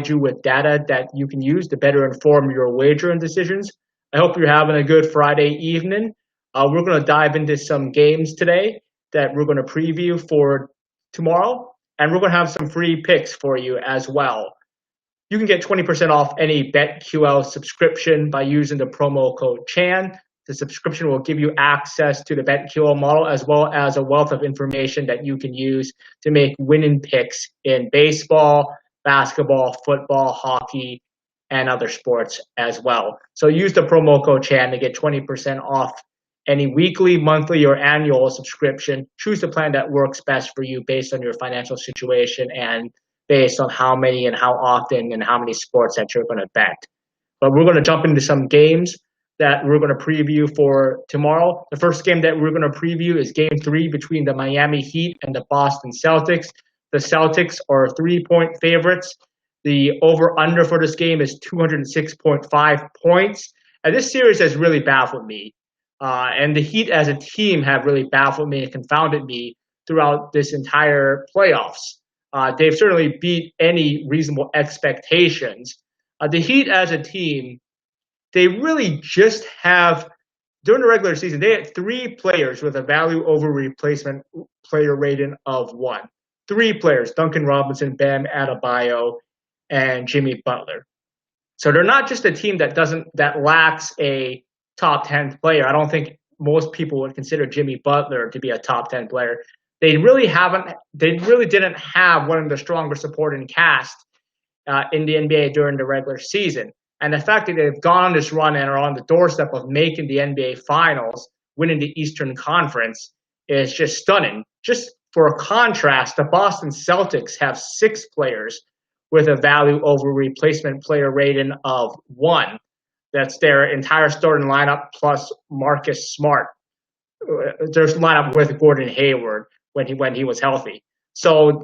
you with data that you can use to better inform your wagering decisions. I hope you're having a good Friday evening. We're going to dive into some games today that we're going to preview for tomorrow, and we're going to have some free picks for you as well. You can get 20% off any BetQL subscription by using the promo code CHAN. The subscription will give you access to the BetQL model as well as a wealth of information that you can use to make winning picks in baseball, basketball, football, hockey, and other sports as well. So use the promo code CHAN to get 20% off any weekly, monthly, or annual subscription. Choose the plan that works best for you based on your financial situation and based on how many and how often and how many sports that you're going to bet. But we're going to jump into some games that we're going to preview for tomorrow. The first game that we're going to preview is Game 3 between the Miami Heat and the Boston Celtics. The Celtics are 3-point favorites. The over-under for this game is 206.5 points. And this series has really baffled me. And the Heat as a team have really baffled me and confounded me throughout this entire playoffs. They've certainly beat any reasonable expectations. The Heat as a team, they really just have, during the regular season, they had 3 players with a value over replacement player rating of 1. 3 players, Duncan Robinson, Bam Adebayo, and Jimmy Butler. So they're not just a team that lacks a top 10 player. I don't think most people would consider Jimmy Butler to be a top 10 player. They really didn't have one of the stronger supporting cast in the NBA during the regular season. And the fact that they've gone on this run and are on the doorstep of making the NBA Finals, winning the Eastern Conference, is just stunning. Just for a contrast, the Boston Celtics have 6 players with a value over replacement player rating of 1. That's their entire starting lineup plus Marcus Smart. There's a lineup with Gordon Hayward when he was healthy. So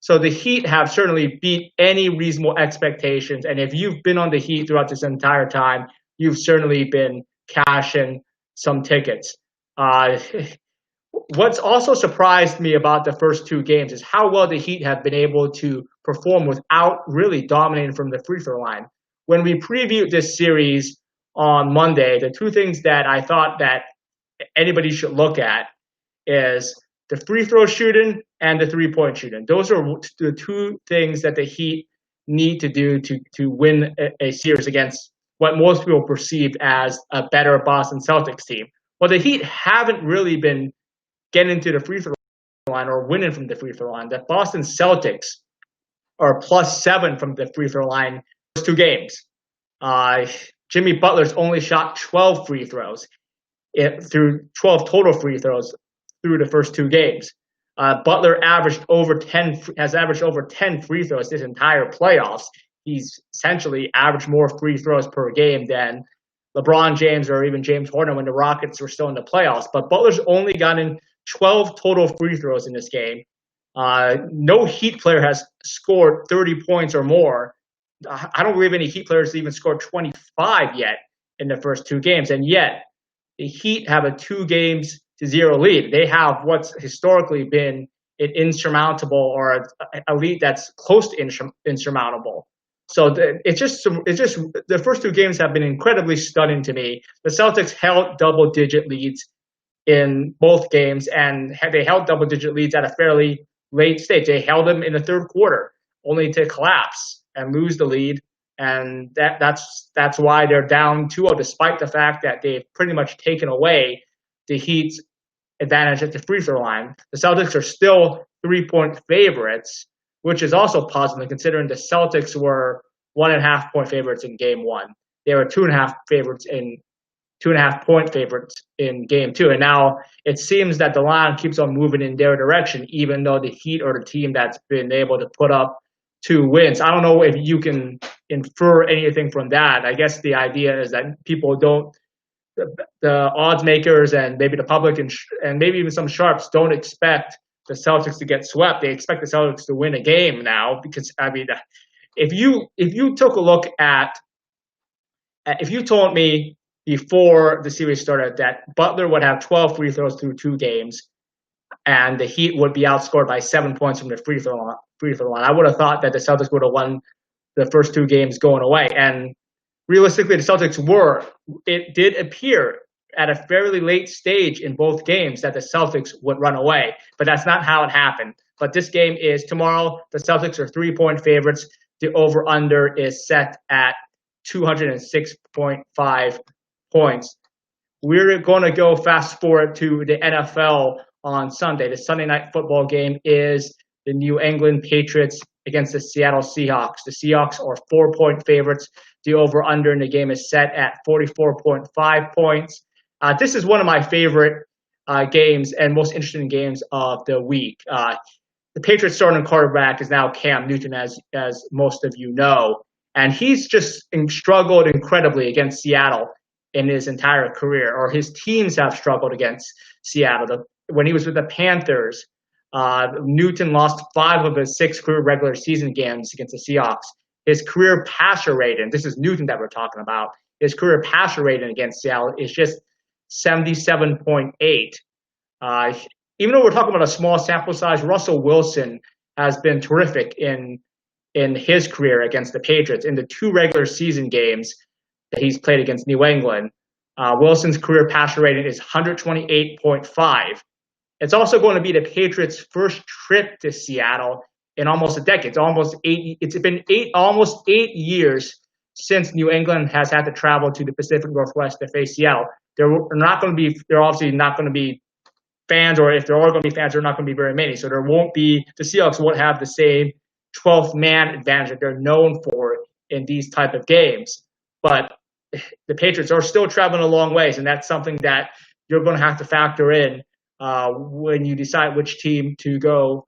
the Heat have certainly beat any reasonable expectations. And if you've been on the Heat throughout this entire time, you've certainly been cashing some tickets. What's also surprised me about the first 2 games is how well the Heat have been able to perform without really dominating from the free throw line. When we previewed this series on Monday, the 2 things that I thought that anybody should look at is the free throw shooting and the 3-point shooting. Those are the 2 things that the Heat need to do to win a series against what most people perceive as a better Boston Celtics team. Well, the Heat haven't really been getting to the free throw line or winning from the free throw line. The Boston Celtics are +7 from the free throw line first 2 games. Jimmy Butler's only shot 12 free throws through 12 total free throws through the first 2 games. Butler has averaged over 10 free throws this entire playoffs. He's essentially averaged more free throws per game than LeBron James or even James Harden when the Rockets were still in the playoffs. But Butler's only gotten 12 total free throws in this game. No Heat player has scored 30 points or more. I don't believe any Heat players even scored 25 yet in the first 2 games. And yet, the Heat have a 2-0 lead. They have what's historically been an insurmountable or a lead that's close to insurmountable. So it's just the first 2 games have been incredibly stunning to me. The Celtics held double-digit leads in both games, and they held double-digit leads at a fairly late stage. They held them in the 3rd quarter, only to collapse and lose the lead, and that's why they're down 2-0, despite the fact that they've pretty much taken away the Heat's advantage at the free throw line. The Celtics are still 3-point favorites, which is also positive considering the Celtics were 1.5-point favorites in Game 1. They were 2.5-point favorites in Game 2, and now it seems that the line keeps on moving in their direction, even though the Heat are the team that's been able to put up 2 wins. I don't know if you can infer anything from that. I guess the idea is that people don't, the odds makers and maybe the public and maybe even some sharps don't expect the Celtics to get swept. They expect the Celtics to win a game now because, I mean, if you took a look at, if you told me before the series started that Butler would have 12 free throws through 2 games and the Heat would be outscored by 7 points from the free throw line, I would have thought that the Celtics would have won the first two games going away. And realistically, the Celtics it did appear at a fairly late stage in both games that the Celtics would run away, but that's not how it happened. But this game is tomorrow. The Celtics are 3-point favorites. The over-under is set at 206.5 points. We're going to go fast forward to the NFL on Sunday. The Sunday night football game is the New England Patriots against the Seattle Seahawks. The Seahawks are 4-point favorites. The over-under in the game is set at 44.5 points. This is one of my favorite games and most interesting games of the week. The Patriots starting quarterback is now Cam Newton, as most of you know, and he's just struggled incredibly against Seattle in his entire career, or his teams have struggled against Seattle. When he was with the Panthers, Newton lost 5 of his 6 career regular season games against the Seahawks. His career passer rating, this is Newton that we're talking about, his career passer rating against Seattle is just 77.8. Even though we're talking about a small sample size, Russell Wilson has been terrific in his career against the Patriots. In the 2 regular season games that he's played against New England, Wilson's career passer rating is 128.5. It's also going to be the Patriots' first trip to Seattle in almost a decade. It's been almost 8 years since New England has had to travel to the Pacific Northwest to face Seattle. They're obviously not going to be fans, or if there are going to be fans, there are not going to be very many. So the Seahawks won't have the same 12th man advantage that they're known for in these type of games. But the Patriots are still traveling a long ways, and that's something that you're going to have to factor in when you decide which team to go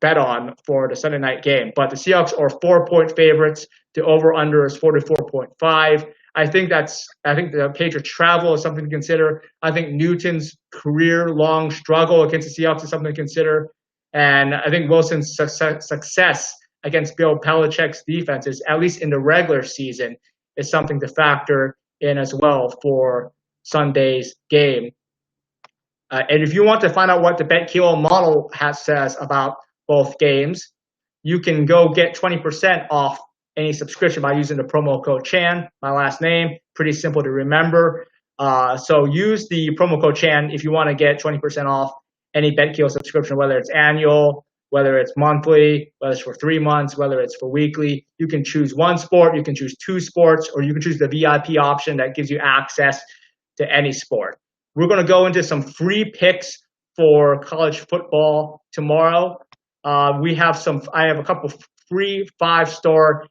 bet on for the Sunday night game. But the Seahawks are 4-point favorites. The over/under is 44.5. I think the Patriots travel is something to consider. I think Newton's career-long struggle against the Seahawks is something to consider. And I think Wilson's success against Bill Belichick's defenses, at least in the regular season, is something to factor in as well for Sunday's game. And if you want to find out what the BetQL model says about both games, you can go get 20% off any subscription by using the promo code CHAN, my last name. Pretty simple to remember. So use the promo code CHAN if you want to get 20% off any BetQL subscription, whether it's annual, whether it's monthly, whether it's for 3 months, whether it's for weekly. You can choose one sport, you can choose 2 sports, or you can choose the VIP option that gives you access to any sport. We're going to go into some free picks for college football tomorrow. I have a couple free 5-star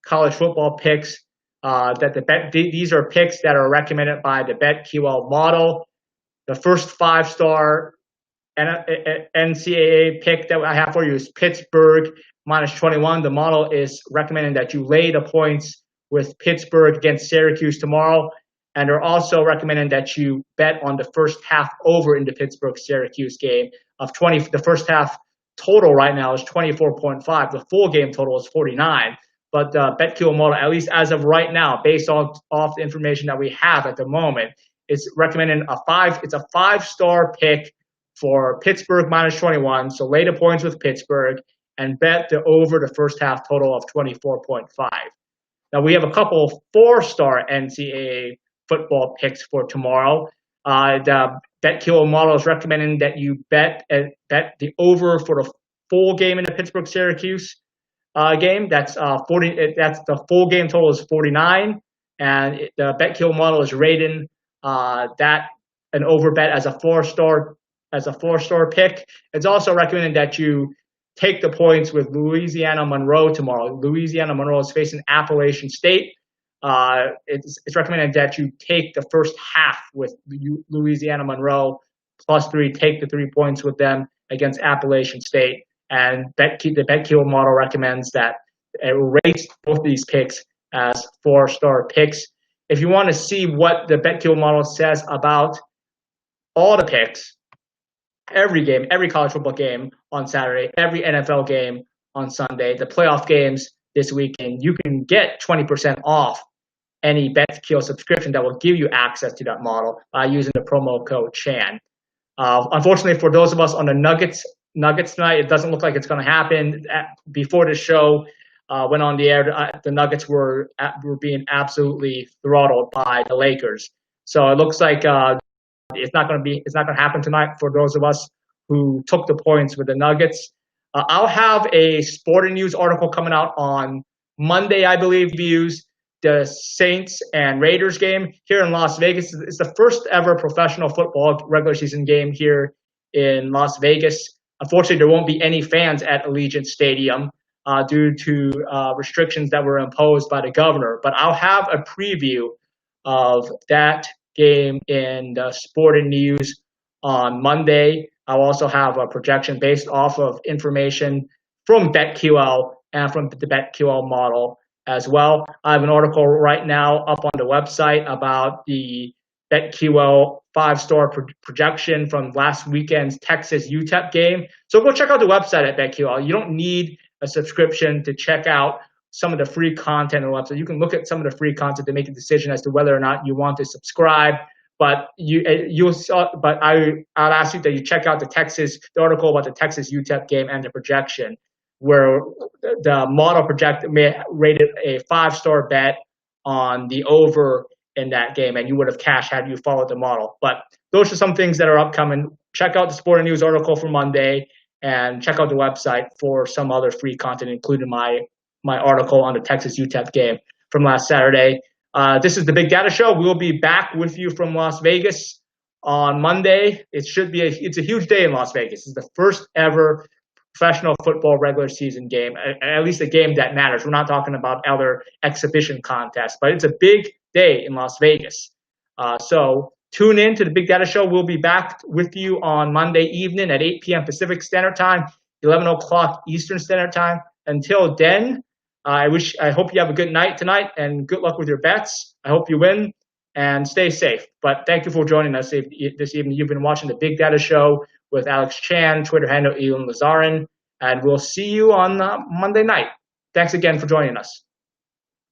college football picks. These are picks that are recommended by the BetQL model. The first 5-star NCAA pick that I have for you is Pittsburgh -21. The model is recommending that you lay the points with Pittsburgh against Syracuse tomorrow. And they're also recommending that you bet on the first half over in the Pittsburgh-Syracuse game of 20. The first half total right now is 24.5. The full game total is 49. But the BetQL model, at least as of right now, based off the information that we have at the moment, is recommending it's a 5-star pick for Pittsburgh -21. So lay the points with Pittsburgh and bet the over the first half total of 24.5. Now we have a couple 4-star NCAA football picks for tomorrow. The BetQL model is recommending that you bet the over for the full game in the Pittsburgh-Syracuse game. That's 40. That's the full game total is 49, and the BetQL model is rating that an over bet as a 4-star pick. It's also recommended that you take the points with Louisiana Monroe tomorrow. Louisiana Monroe is facing Appalachian State. It's recommended that you take the first half with Louisiana Monroe +3. Take the 3 points with them against Appalachian State. And the BetQL model recommends that it rates both of these picks as 4-star picks. If you want to see what the BetQL model says about all the picks, every game, every college football game on Saturday, every NFL game on Sunday, the playoff games this weekend, you can get 20% off any BetQL subscription that will give you access to that model by using the promo code CHAN. Unfortunately, for those of us on the Nuggets tonight, it doesn't look like it's going to happen. Before the show, went on the air, the Nuggets were being absolutely throttled by the Lakers. So it looks like it's not going to happen tonight for those of us who took the points with the Nuggets. I'll have a Sporting News article coming out on Monday, I believe, views the Saints and Raiders game here in Las Vegas. It's the first ever professional football regular season game here in Las Vegas. Unfortunately, there won't be any fans at Allegiant Stadium due to restrictions that were imposed by the governor. But I'll have a preview of that game in the Sporting News on Monday. I'll also have a projection based off of information from BetQL and from the BetQL model as well. I have an article right now up on the website about the BetQL 5-star projection from last weekend's Texas UTEP game. So go check out the website at BetQL. You don't need a subscription to check out some of the free content on the website. You can look at some of the free content to make a decision as to whether or not you want to subscribe. But I'll ask you that you check out the article about the Texas UTEP game and the projection, where the model rated a 5-star bet on the over in that game, and you would have cashed had you followed the model. But those are some things that are upcoming. Check out the Sporting News article for Monday, and check out the website for some other free content, including my article on the Texas UTEP game from last Saturday. This is the Big Data Show. We'll be back with you from Las Vegas on Monday. It's a huge day in Las Vegas. It's the first ever professional football regular season game, at least a game that matters. We're not talking about other exhibition contests, but it's a big day in Las Vegas. So tune in to the Big Data Show. We'll be back with you on Monday evening at 8 p.m. Pacific Standard Time, 11 o'clock Eastern Standard Time. Until then, I hope you have a good night tonight and good luck with your bets. I hope you win and stay safe. But thank you for joining us this evening. You've been watching the Big Data Show with Alex Chan, Twitter handle Elon Lazarin, and we'll see you on Monday night. Thanks again for joining us.